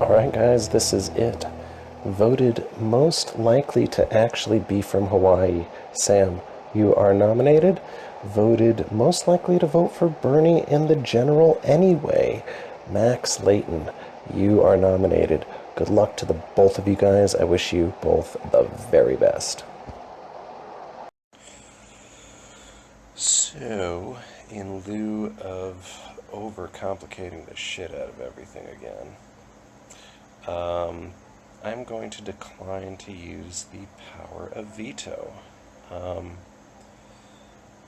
Alright guys, this is it. Voted most likely to actually be from Hawaii. Sam, you are nominated. Voted most likely to vote for Bernie in the general anyway. Max Layton, you are nominated. Good luck to the both of you guys. I wish you both the very best. So, in lieu of overcomplicating the shit out of everything again, I'm going to decline to use the power of veto.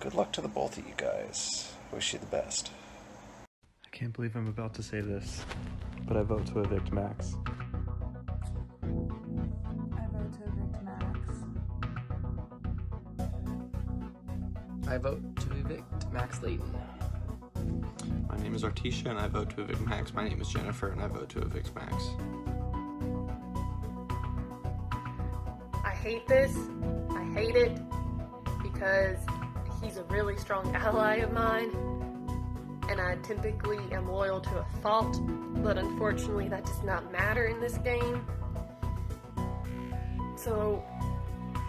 Good luck to the both of you guys. Wish you the best. I can't believe I'm about to say this, but I vote to evict Max. I vote to evict Max. I vote to evict Max Layton. My name is Artisha and I vote to evict Max. My name is Jennifer and I vote to evict Max. I hate this. I hate it because he's a really strong ally of mine, and I typically am loyal to a fault, but unfortunately that does not matter in this game. So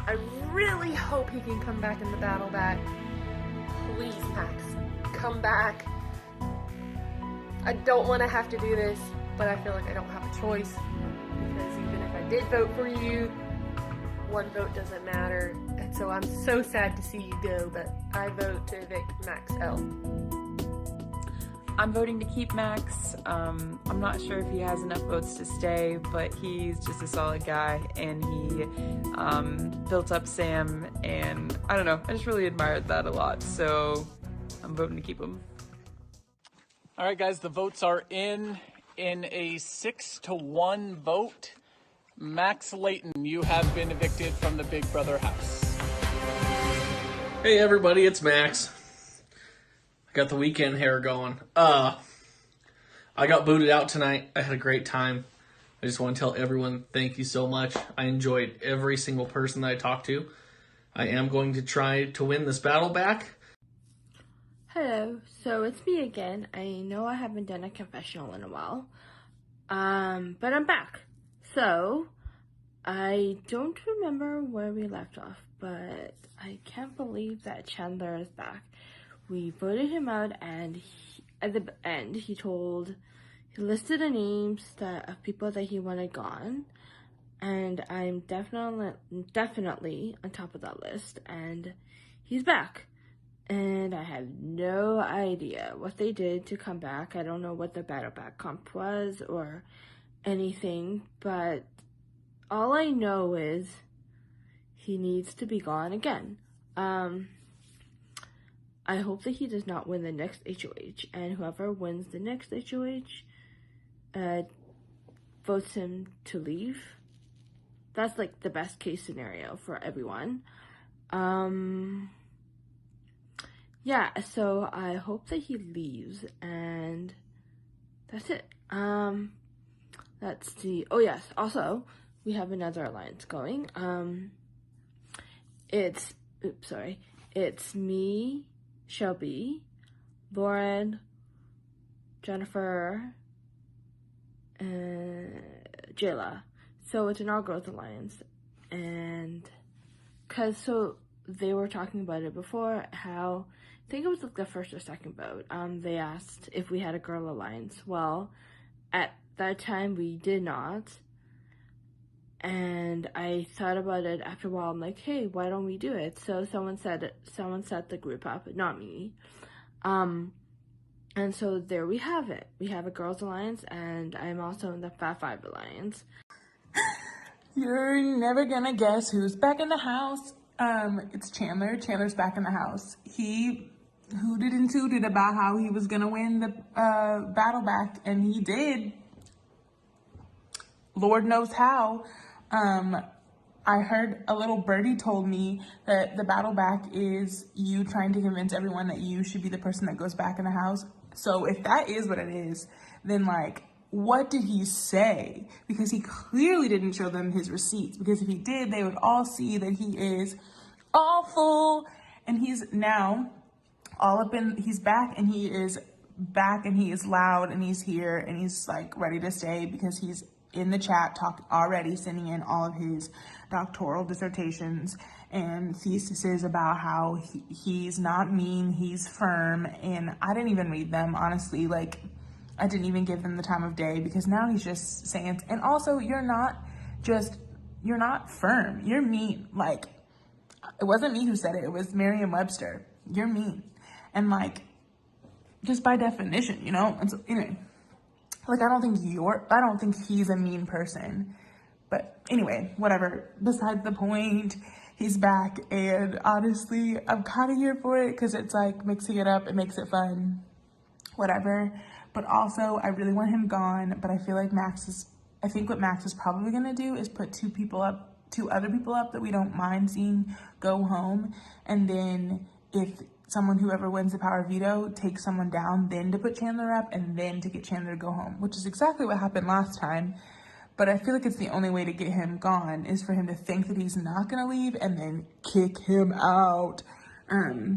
I really hope he can come back in the battle back. Please, Max, come back. I don't want to have to do this, but I feel like I don't have a choice, because even if I did vote for you, one vote doesn't matter, and so I'm so sad to see you go, but I vote to evict Max L. I'm voting to keep Max. I'm not sure if he has enough votes to stay, but he's just a solid guy, and he built up Sam, and I don't know, I just really admired that a lot, so I'm voting to keep him. All right, guys, the votes are in a 6-1 vote. Max Layton, you have been evicted from the Big Brother house. Hey everybody, it's Max. I got the weekend hair going. I got booted out tonight. I had a great time. I just want to tell everyone thank you so much. I enjoyed every single person that I talked to. I am going to try to win this battle back. Hello, so it's me again. I know I haven't done a confessional in a while, but I'm back. So, I don't remember where we left off, but I can't believe that Chandler is back. We voted him out, and at the end, he listed the names of people that he wanted gone, and I'm definitely on top of that list, and he's back. And I have no idea what they did to come back. I don't know what the battle back comp was or anything, but all I know is he needs to be gone again. I hope that he does not win the next HOH, and whoever wins the next HOH votes him to leave. That's like the best case scenario for everyone. Yeah, so I hope that he leaves, and that's it. Let's see. Oh yes, also, we have another alliance going. It's me, Shelby, Lauren, Jennifer, and Jayla. So it's an all-girls alliance, and so they were talking about it before, how, I think it was like the first or second vote, they asked if we had a girl alliance. Well, at that time we did not, and I thought about it after a while. I'm like, hey, why don't we do it? So someone set the group up, not me, and so there we have it. We have a girls alliance, and I'm also in the Fat Five alliance. You're never gonna guess who's back in the house. It's Chandler. Chandler's back in the house. He hooted and tooted about how he was gonna win the battle back, and he did. Lord knows how. I heard a little birdie told me that the battle back is you trying to convince everyone that you should be the person that goes back in the house. So if that is what it is, then like, what did he say? Because he clearly didn't show them his receipts, because if he did, they would all see that he is awful, and he's now all up in, he's back, and he is back, and he is loud, and he's here, and he's like ready to stay, because he's in the chat already sending in all of his doctoral dissertations and theses about how he's not mean, he's firm, and I didn't even read them, honestly. Like, I didn't even give them the time of day because now he's just saying, and also you're not firm, you're mean. Like, it wasn't me who said it, it was Merriam-Webster. You're mean. And like, just by definition, you know? And so anyway, like, I don't think he's a mean person. But anyway, whatever. Besides the point, he's back, and honestly, I'm kind of here for it because it's like mixing it up, it makes it fun, whatever. But also, I really want him gone, but I feel like I think what Max is probably gonna do is put two other people up that we don't mind seeing go home, and then if whoever wins the power veto takes someone down, then to put Chandler up, and then to get Chandler to go home, which is exactly what happened last time. But I feel like it's the only way to get him gone is for him to think that he's not gonna leave and then kick him out.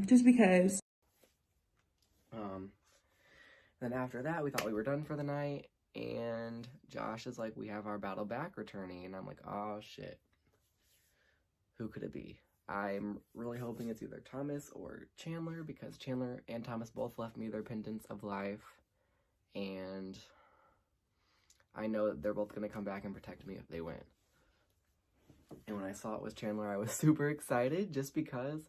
Just because. Then after that, we thought we were done for the night, and Josh is like, we have our battle back returning, and I'm like, oh shit. Who could it be? I'm really hoping it's either Thomas or Chandler, because Chandler and Thomas both left me their pendants of life, and I know that they're both going to come back and protect me if they win. And when I saw it was Chandler, I was super excited, just because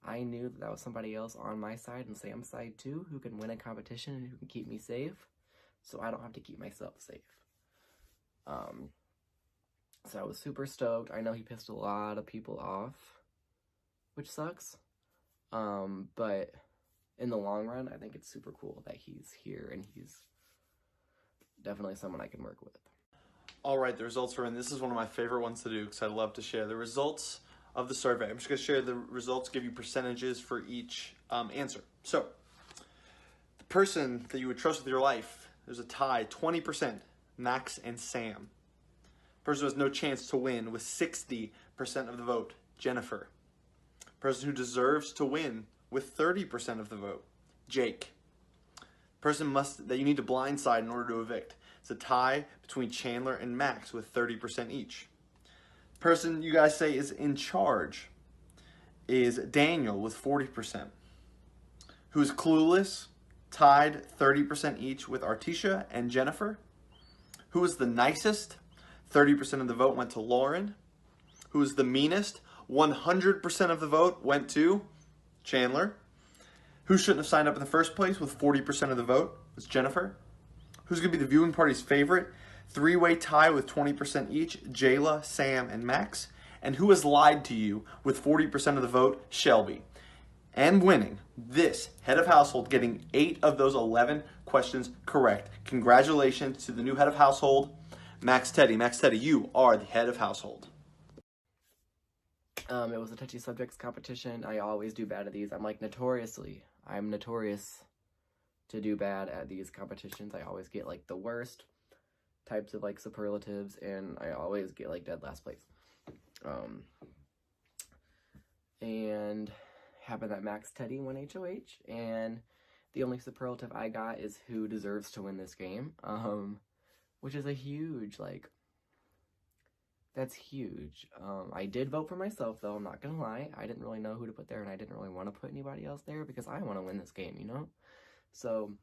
I knew that was somebody else on my side and Sam's side too, who can win a competition and who can keep me safe, so I don't have to keep myself safe. So I was super stoked. I know he pissed a lot of people off, which sucks. But in the long run, I think it's super cool that he's here, and he's definitely someone I can work with. All right, the results are in. This is one of my favorite ones to do because I love to share the results of the survey. I'm just going to share the results, give you percentages for each answer. So, the person that you would trust with your life, there's a tie, 20%, Max and Sam. Person who has no chance to win with 60% of the vote, Jennifer. Person who deserves to win with 30% of the vote, Jake. Person that you need to blindside in order to evict. It's a tie between Chandler and Max with 30% each. Person you guys say is in charge is Daniel with 40%. Who's clueless, tied 30% each with Artisha and Jennifer. Who is the nicest? 30% of the vote went to Lauren. Who is the meanest? 100% of the vote went to Chandler. Who shouldn't have signed up in the first place with 40% of the vote was Jennifer. Who's going to be the viewing party's favorite? Three-way tie with 20% each, Jayla, Sam, and Max. And who has lied to you with 40% of the vote? Shelby. And winning this head of household, getting 8 of those 11 questions correct. Congratulations to the new head of household, Max Teddy. Max Teddy, you are the head of household. It was a touchy subjects competition. I always do bad at these. I'm notorious to do bad at these competitions. I always get like the worst types of like superlatives, and I always get like dead last place. And happened that Max Teddy won HOH, and the only superlative I got is who deserves to win this game, which is a huge, like, that's huge. I did vote for myself, though, I'm not gonna lie. I didn't really know who to put there, and I didn't really want to put anybody else there because I want to win this game, you know? So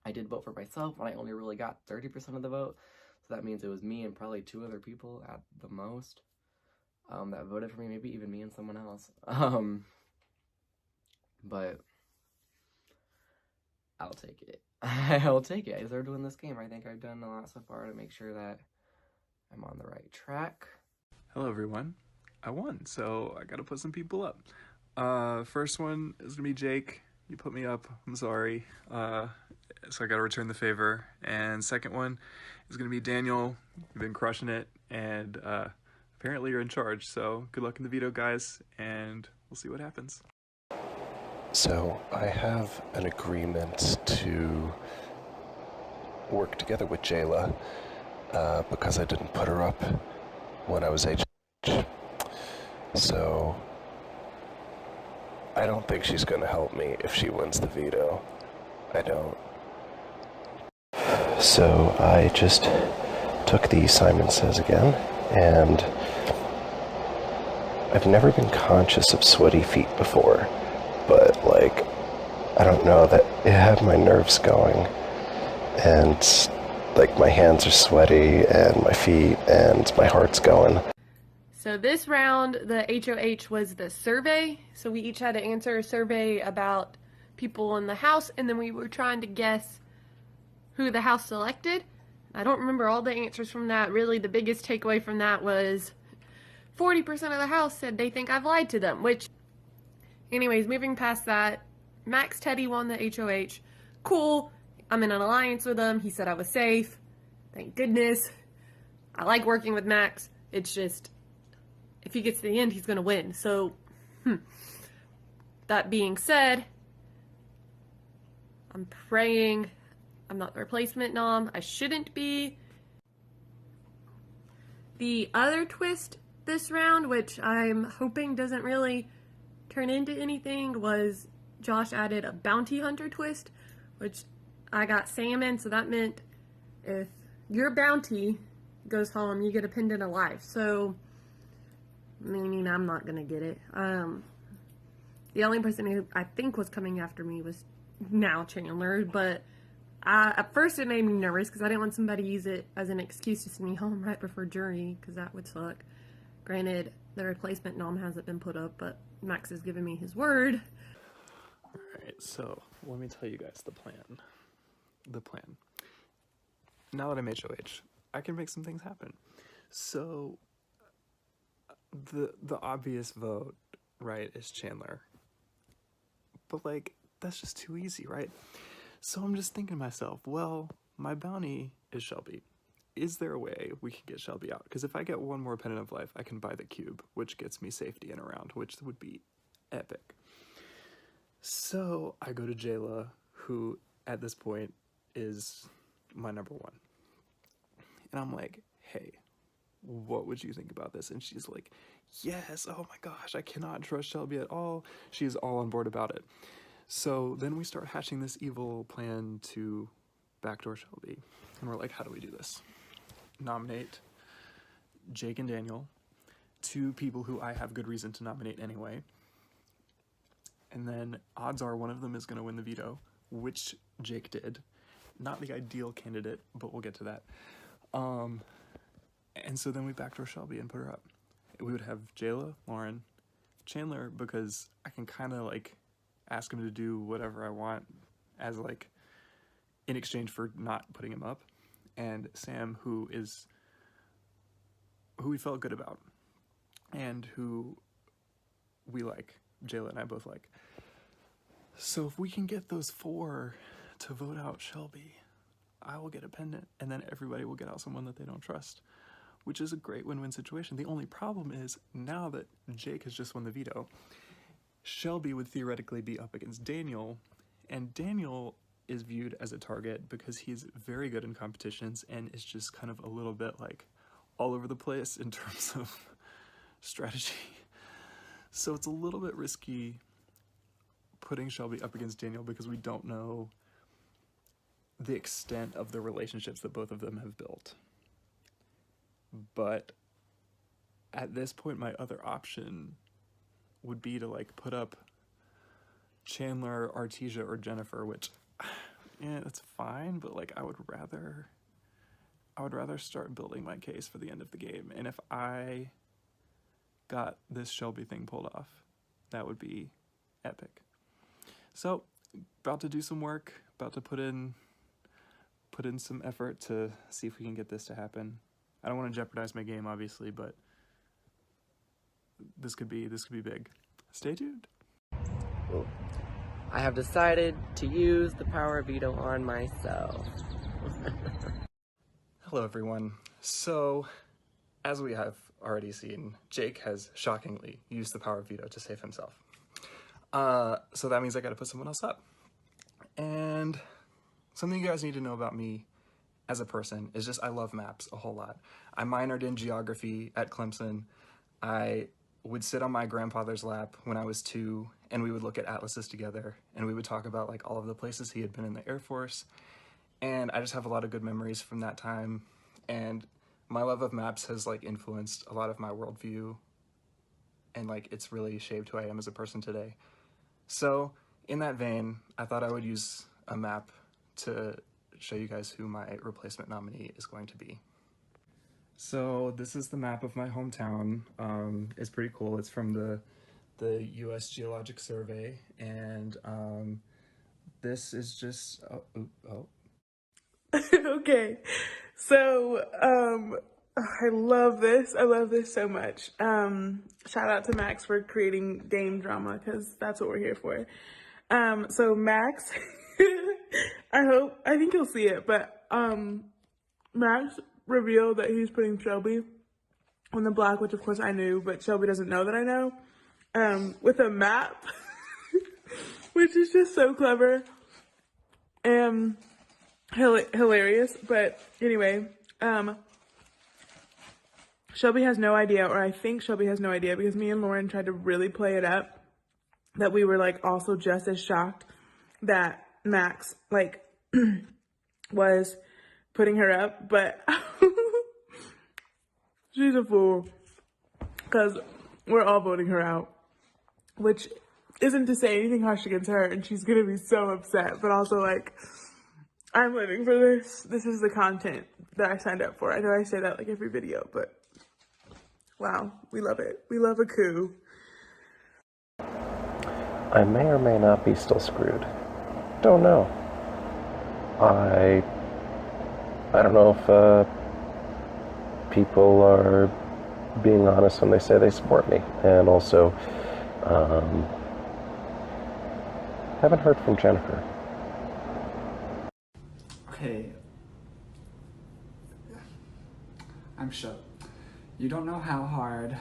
I did vote for myself, and I only really got 30% of the vote, so that means it was me and probably 2 other people at the most that voted for me, maybe even me and someone else. But I'll take it. I'll take it. I deserve to win this game. I think I've done a lot so far to make sure that I'm on the right track. Hello, everyone. I won, so I gotta put some people up. First one is gonna be Jake. You put me up. I'm sorry. So I gotta return the favor. And second one is gonna be Daniel. You've been crushing it, and apparently you're in charge. So good luck in the veto, guys, and we'll see what happens. So I have an agreement to work together with Jayla because I didn't put her up when I was HH. So I don't think she's going to help me if she wins the veto. I don't. So I just took the Simon Says again, and I've never been conscious of sweaty feet before, but like, I don't know, that it had my nerves going, and like my hands are sweaty and my feet and my heart's going. So this round, the HOH was the survey. So we each had to answer a survey about people in the house, and then we were trying to guess who the house selected. I don't remember all the answers from that. Really, the biggest takeaway from that was 40% of the house said they think I've lied to them, which, anyways, moving past that, Max Teddy won the HOH. Cool. I'm in an alliance with him. He said I was safe. Thank goodness. I like working with Max. It's just, if he gets to the end, he's going to win. So, that being said, I'm praying I'm not the replacement nom. I shouldn't be. The other twist this round, which I'm hoping doesn't really turn into anything, was Josh added a bounty hunter twist, which I got Sam in, so that meant if your bounty goes home, you get a pendant of life. So, meaning I'm not gonna get it. The only person who I think was coming after me was now Chandler, but at first it made me nervous because I didn't want somebody to use it as an excuse to send me home right before jury, because that would suck. Granted, the replacement nom hasn't been put up, but Max has given me his word. Alright, so let me tell you guys the plan. Now that I'm HOH, I can make some things happen. So, the obvious vote, right, is Chandler. But, like, that's just too easy, right? So I'm just thinking to myself, well, my bounty is Shelby. Is there a way we can get Shelby out? Because if I get one more pendant of life, I can buy the cube, which gets me safety in a round, which would be epic. So I go to Jayla, who at this point is my number one. And I'm like, hey, what would you think about this? And she's like, yes, oh my gosh, I cannot trust Shelby at all. She's all on board about it. So then we start hatching this evil plan to backdoor Shelby. And we're like, how do we do this? Nominate Jake and Daniel, two people who I have good reason to nominate anyway. And then odds are one of them is going to win the veto, which Jake did. Not the ideal candidate, but we'll get to that. And so then we backdoor Shelby and put her up. We would have Jayla, Lauren, Chandler, because I can kind of like ask him to do whatever I want as like in exchange for not putting him up, and Sam, who we felt good about and who we like. Jayla and I both like. So if we can get those four to vote out Shelby, I will get a pendant, and then everybody will get out someone that they don't trust, which is a great win-win situation. The only problem is, now that Jake has just won the veto, Shelby would theoretically be up against Daniel, and Daniel is viewed as a target because he's very good in competitions and is just kind of a little bit like all over the place in terms of strategy. So it's a little bit risky putting Shelby up against Daniel because we don't know the extent of the relationships that both of them have built. But at this point, my other option would be to like put up Chandler, Artesia, or Jennifer, which, yeah, that's fine, but like I would rather start building my case for the end of the game. And if I got this Shelby thing pulled off, that would be epic. So, about to do some work, about to put in some effort to see if we can get this to happen. I don't want to jeopardize my game, obviously, but this could be big. Stay tuned. I have decided to use the power veto on myself. Hello, everyone. So, as we have already seen, Jake has shockingly used the power veto to save himself. So that means I gotta put someone else up. And something you guys need to know about me as a person is just I love maps a whole lot. I minored in geography at Clemson. I would sit on my grandfather's lap when I was 2, and we would look at atlases together, and we would talk about like all of the places he had been in the Air Force. And I just have a lot of good memories from that time. And my love of maps has like influenced a lot of my worldview, and like it's really shaped who I am as a person today. So in that vein, I thought I would use a map to show you guys who my replacement nominee is going to be. So this is the map of my hometown. It's pretty cool. It's from the U.S. Geologic Survey, and this is just Okay, so I love this. I love this so much. Shout out to Max for creating game drama, because that's what we're here for. So Max, I think you'll see it, but Max revealed that he's putting Shelby on the block, which of course I knew, but Shelby doesn't know that I know, with a map, which is just so clever and hilarious. But anyway, Shelby has no idea, or I think Shelby has no idea, because me and Lauren tried to really play it up that we were like also just as shocked that Max like was putting her up, but she's a fool, because we're all voting her out, which isn't to say anything harsh against her, and she's gonna be so upset, but also like, I'm living for this. This is the content that I signed up for. I know I say that like every video, but wow, we love it. We love a coup. I may or may not be still screwed. Don't know. I don't know if people are being honest when they say they support me, and also haven't heard from Jennifer. Okay, I'm shook. You don't know how hard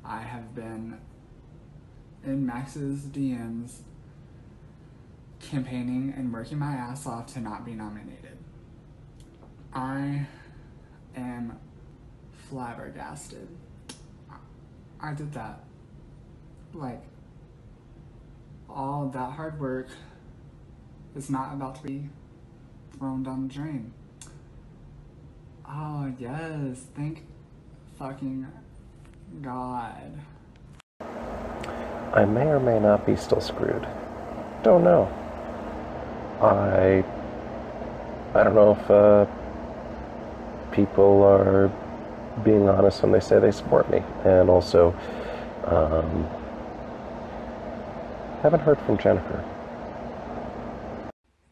I have been in Max's DMs campaigning and working my ass off to not be nominated. I am flabbergasted. I did that. Like, all that hard work is not about to be thrown down the drain. Oh yes, thank fucking God. I may or may not be still screwed. Don't know. I don't know if people are being honest when they say they support me, and also haven't heard from Jennifer.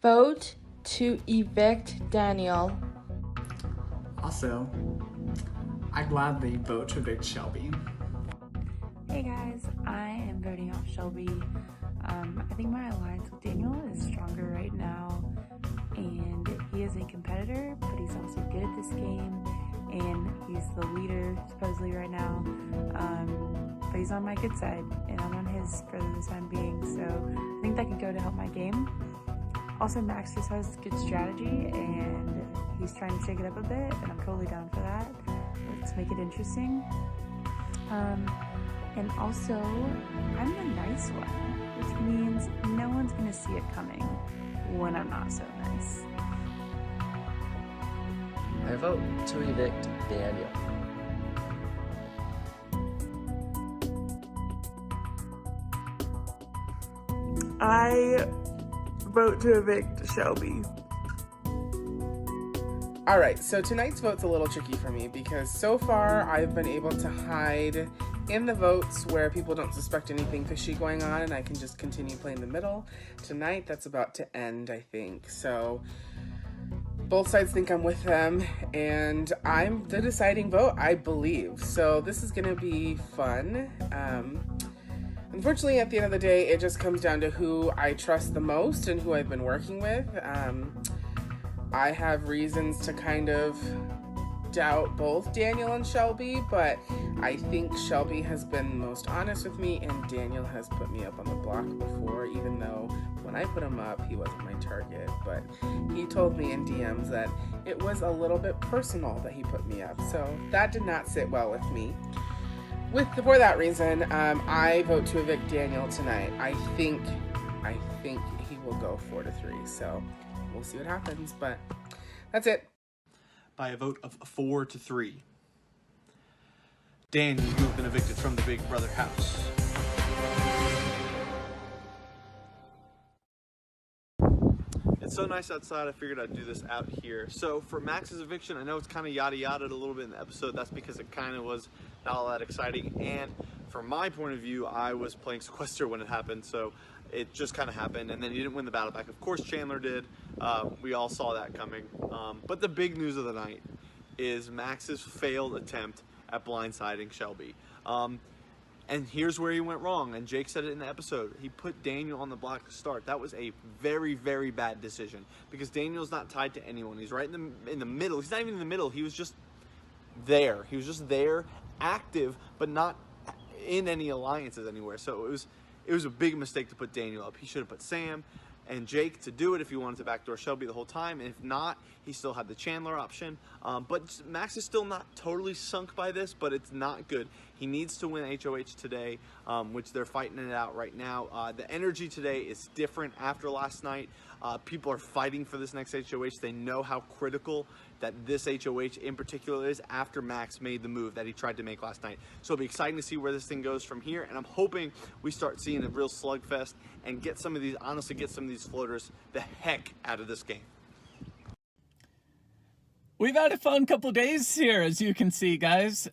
Vote to evict Daniel. Also, I gladly vote to evict Shelby. Hey guys, I am voting off Shelby. I think my alliance with Daniel is stronger right now, and he is a competitor, but he's also good at this game, and he's the leader supposedly right now, but he's on my good side, and I'm on his for the time being, so I think that could go to help my game. Also, Max just has good strategy, and he's trying to shake it up a bit, and I'm totally down for that. Let's make it interesting. And also, I'm the nice one, which means no one's gonna see it coming when I'm not so nice. I vote to evict Daniel. I vote to evict Shelby. Alright, so tonight's vote's a little tricky for me because so far I've been able to hide in the votes where people don't suspect anything fishy going on, and I can just continue playing the middle. Tonight, that's about to end, I think. So both sides think I'm with them, and I'm the deciding vote, I believe. So this is gonna be fun. Unfortunately, at the end of the day, it just comes down to who I trust the most and who I've been working with. I have reasons to kind of doubt both Daniel and Shelby, but I think Shelby has been most honest with me, and Daniel has put me up on the block before, even though when I put him up, he wasn't my target. But he told me in DMs that it was a little bit personal that he put me up, so that did not sit well with me. For that reason, I vote to evict Daniel tonight. I think he will go 4-3, so we'll see what happens, but that's it. by a vote of 4-3. Daniel, you have been evicted from the Big Brother house. It's so nice outside, I figured I'd do this out here. So for Max's eviction, I know it's kind of yada yada a little bit in the episode. That's because it kind of was not all that exciting. And from my point of view, I was playing sequester when it happened, so it just kind of happened. And then he didn't win the battle back. Of course, Chandler did. We all saw that coming. But the big news of the night is Max's failed attempt at blindsiding Shelby. And here's where he went wrong, and Jake said it in the episode. He put Daniel on the block to start. That was a very, very bad decision because Daniel's not tied to anyone. He's right in the middle. He's not even in the middle. He was just there. He was just there, active, but not in any alliances anywhere. So it was a big mistake to put Daniel up. He should have put Sam and Jake to do it if he wanted to backdoor Shelby the whole time. And if not, he still had the Chandler option. But Max is still not totally sunk by this, but it's not good. He needs to win HOH today, which they're fighting it out right now. The energy today is different after last night. People are fighting for this next HOH. They know how critical that this HOH in particular is after Max made the move that he tried to make last night. So it'll be exciting to see where this thing goes from here. And I'm hoping we start seeing a real slugfest and get some of these floaters the heck out of this game. We've had a fun couple days here, as you can see, guys.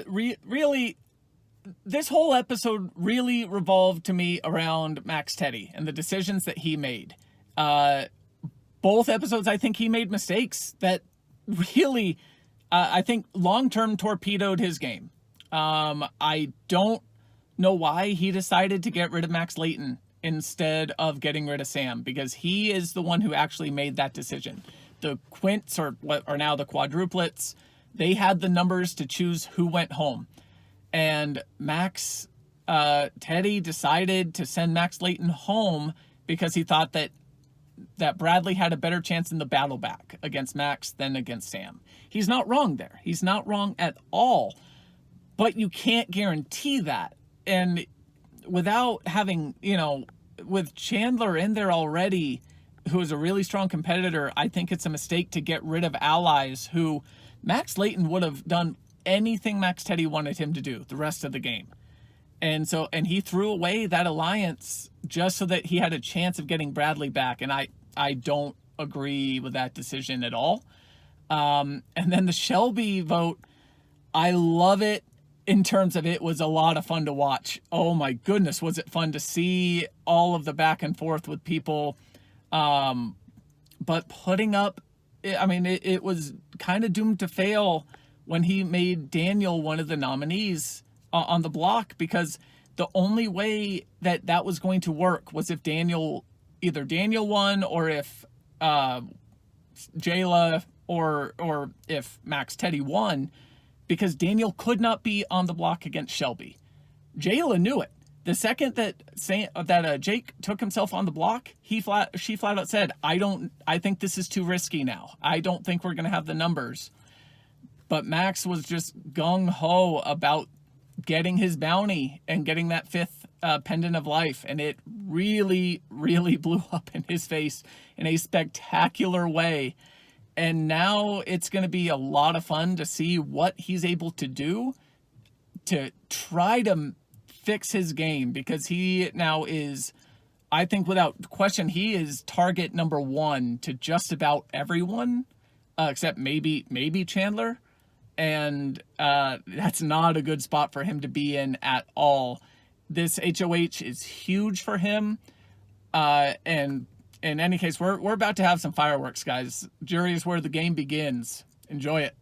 Really, this whole episode really revolved to me around Max Teddy and the decisions that he made. Both episodes, I think he made mistakes that really, I think, long-term torpedoed his game. I don't know why he decided to get rid of Max Layton instead of getting rid of Sam, because he is the one who actually made that decision. The quints, or what are now the quadruplets, they had the numbers to choose who went home. And Teddy decided to send Max Layton home because he thought that Bradley had a better chance in the battle back against Max than against Sam. He's not wrong there. He's not wrong at all. But you can't guarantee that. And without having, with Chandler in there already, who is a really strong competitor, I think it's a mistake to get rid of allies who Max Layton would have done anything Max Teddy wanted him to do the rest of the game. And he threw away that alliance just so that he had a chance of getting Bradley back. And I don't agree with that decision at all. And then the Shelby vote, I love it in terms of it was a lot of fun to watch. Oh my goodness, was it fun to see all of the back and forth with people. But putting up, it was kind of doomed to fail when he made Daniel one of the nominees on the block, because the only way that was going to work was if either Daniel won, or if Jayla or if Max Teddy won, because Daniel could not be on the block against Shelby. Jayla knew it. The second that Jake took himself on the block, she flat out said, I think this is too risky now. I don't think we're going to have the numbers. But Max was just gung-ho about getting his bounty and getting that fifth pendant of life. And it really, really blew up in his face in a spectacular way. And now it's going to be a lot of fun to see what he's able to do to try to fix his game, because he now is, I think without question, he is target number one to just about everyone, except maybe Chandler. And that's not a good spot for him to be in at all. This HOH is huge for him. And in any case, we're about to have some fireworks, guys. Jury is where the game begins. Enjoy it.